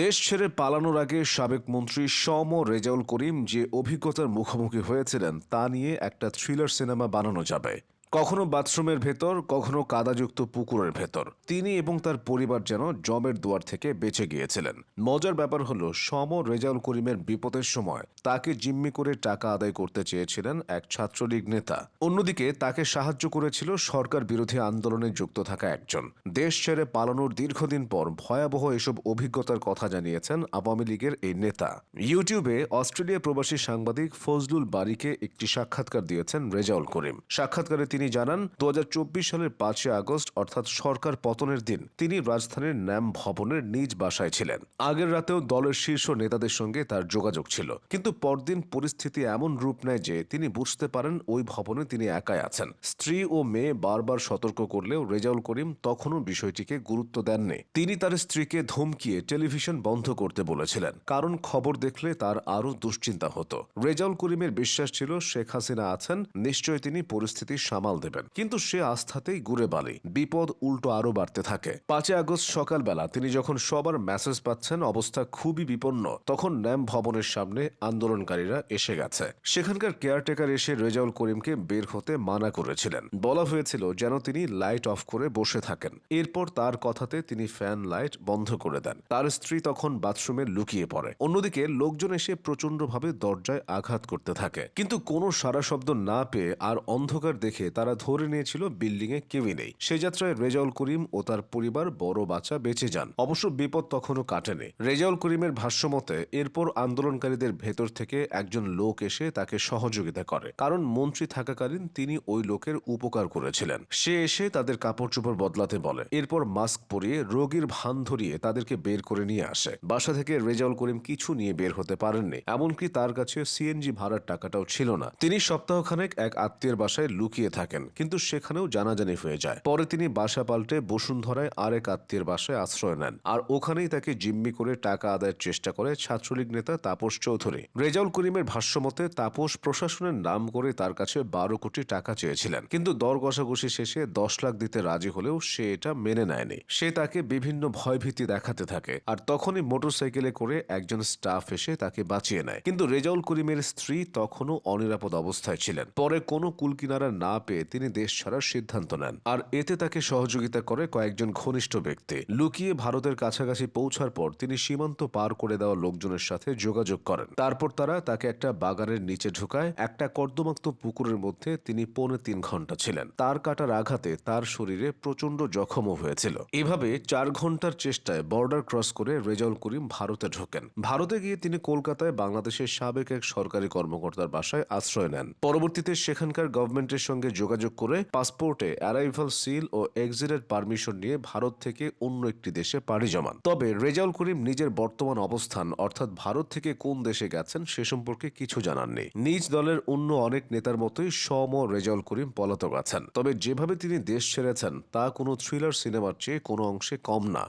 দেশ ছেড়ে পালানোর আগে সাবেক মন্ত্রী সম রেজাউল করিম যে অভিজ্ঞতার মুখোমুখি হয়েছিলেন তা নিয়ে একটা থ্রিলার সিনেমা বানানো যাবে। কখনো বাথরুমের ভেতর, কখনো কাদাযুক্ত পুকুরের ভেতর তিনি এবং তার পরিবার যেন জমের দুয়ার থেকে বেঁচে গিয়েছিলেন। মজার ব্যাপার হলো সম রেজাউল করিমের বিপদের সময় তাকে জিম্মি করে টাকা আদায় করতে চেয়েছিলেন এক ছাত্রলীগ নেতা। অন্যদিকে তাকে সাহায্য করেছিল সরকার বিরোধী আন্দোলনে যুক্ত থাকা একজন। দেশ ছেড়ে পালানোর দীর্ঘদিন পর ভয়াবহ এসব অভিজ্ঞতার কথা জানিয়েছেন আওয়ামী লীগের এই নেতা। ইউটিউবে অস্ট্রেলিয়া প্রবাসী সাংবাদিক ফজলুল বারীকে একটি সাক্ষাৎকার দিয়েছেন রেজাউল করিম। সাক্ষাৎকারে তিনি জানান, ২০২৪ সালের ৫ই আগস্ট অর্থাৎ সরকার পতনের দিন তিনি রাজধানীর ন্যাম ভবনের নিজ বাসায় ছিলেন। আগের রাতেও দলের শীর্ষ নেতাদের সঙ্গে তার যোগাযোগ ছিল, কিন্তু পরদিন পরিস্থিতি এমন রূপ নেয় যে তিনি বুঝতে পারেন ওই ভবনে তিনি একাই আছেন। স্ত্রী ও মেয়ে বারবার সতর্ক করলেও রেজাউল করিম তখনও বিষয়টিকে গুরুত্ব দেননি। তিনি তার স্ত্রীকে ধমকিয়ে টেলিভিশন বন্ধ করতে বলেছিলেন, কারণ খবর দেখলে তার আরও দুশ্চিন্তা হতো। রেজাউল করিমের বিশ্বাস ছিল শেখ হাসিনা আছেন, নিশ্চয় তিনি পরিস্থিতি সামাল দেবেন, কিন্তু সে আস্থাতেই ঘুরে বালি। বিপদ উল্টো আরও বাড়তে থাকে। ৫ই আগস্ট সকালবেলা তিনি যখন সবার মেসেজ পাচ্ছেন অবস্থা খুবই বিপন্ন, তখন ন্যাম ভবনের সামনে আন্দোলনকারীরা এসে গেছে। সেখানকার কেয়ারটেকার এসে রেজাউল করিমকে বের হতে মানা করেছিলেন। বলা হয়েছিল যেন তিনি লাইট অফ করে বসে থাকেন। এরপর তার কথাতে তিনি ফ্যান লাইট বন্ধ করে দেন। তার স্ত্রী তখন বাথরুমে লুকিয়ে পড়ে। অন্যদিকে লোকজন এসে প্রচন্ডভাবে দরজায় আঘাত করতে থাকে, কিন্তু কোনো সারা শব্দ না পেয়ে আর অন্ধকার দেখে তারা ধরে নিয়েছিল বিল্ডিং এ কেউই নেই। সে যাত্রায় রেজাউল করিম ও তার পরিবার বড় বাচ্চা বেঁচে যান। অবশ্য বিপদ তখনও কাটেনি। রেজাউল করিমের ভাষ্যমতে এরপর আন্দোলনকারীদের ভেতর থেকে একজন লোক এসে তাকে সহযোগিতা করে, কারণ মন্ত্রী থাকাকালীন তিনি ওই লোকের উপকার করেছিলেন। সে এসে তাদের কাপড় চোপড় বদলাতে বলে, এরপর মাস্ক পরিয়ে রোগীর ভান ধরিয়ে তাদেরকে বের করে নিয়ে আসে। বাসা থেকে রেজাউল করিম কিছু নিয়ে বের হতে পারেননি, এমনকি তার কাছে সিএনজি ভাড়ার টাকাটাও ছিল না। তিনি সপ্তাহখানেক এক আত্মীয়ের বাসায় লুকিয়ে থাকেন, কিন্তু সেখানেও জানাজানি হয়ে যায়। পরে তিনি বাসা পাল্টে বসুন্ধরায় আরেক আত্মীয়ের বাসায় আশ্রয় নেন, আর ওখানেই তাকে জিম্মি করে টাকা আদায়ের চেষ্টা করে ছাত্রলীগ নেতা তাপস চৌধুরী। রেজাউল করিমের ভাষ্যমতে তাপস প্রশাসনের নাম করে তার কাছে ১২ কোটি টাকা চেয়েছিলেন, কিন্তু দর কষাকষি শেষে ১০ লাখ দিতে রাজি হলেও সে এটা মেনে নেয়নি। সে তাকে বিভিন্ন ভয়ভীতি দেখাতে থাকে, আর তখনই মোটরসাইকেলে করে একজন স্টাফ এসে তাকে বাঁচিয়ে নেয়। কিন্তু রেজাউল করিমের স্ত্রী তখনও অনিরাপদ অবস্থায় ছিলেন। পরে কোনো কুলকিনারা না পেয়ে তিনি দেশ ছাড়ার সিদ্ধান্ত নেন, আর এতে তাকে সহযোগিতা করে কয়েকজন ঘনিষ্ঠ ব্যক্তি। লুকিয়ে ভারতের কাছাকাছি পৌঁছার পর তিনি সীমান্ত পার করে দেওয়া লোকজনের সাথে যোগাযোগ করেন। তারপর তারা তাকে একটা বাগানের নিচে ঢুকায়। একটা কর্দমাক্ত পুকুরের মধ্যে তিনি ৩.৫ ঘন্টা ছিলেন। তার কাটার আঘাতে তার শরীরে প্রচন্ড জখমও হয়েছিল। এভাবে ৪ ঘন্টার চেষ্টায় বর্ডার ক্রস করে রেজাউল করিম ভারতে ঢোকেন। ভারতে গিয়ে তিনি কলকাতায় বাংলাদেশের সাবেক এক সরকারি কর্মকর্তার বাসায় আশ্রয় নেন। পরবর্তীতে সেখানকার গভর্নমেন্টের সঙ্গে যোগাযোগ করে পাসপোর্টে অ্যারাইভাল সিল ও এক্সিটের পারমিশন নিয়ে ভারত থেকে অন্য একটি দেশে পাড়ি জমান। তবে রেজাউল করিম নিজের বর্তমান অবস্থান অর্থাৎ ভারত থেকে কোন দেশে গেছেন সে সম্পর্কে কিছু জানাননি। নিজ দলের অন্য অনেক নেতার মতোই সম রেজাউল করিম পলাতক আছেন। তবে যেভাবে তিনি দেশ ছেড়েছেন তা কোনো থ্রিলার সিনেমার চেয়ে কোনো অংশে কম না।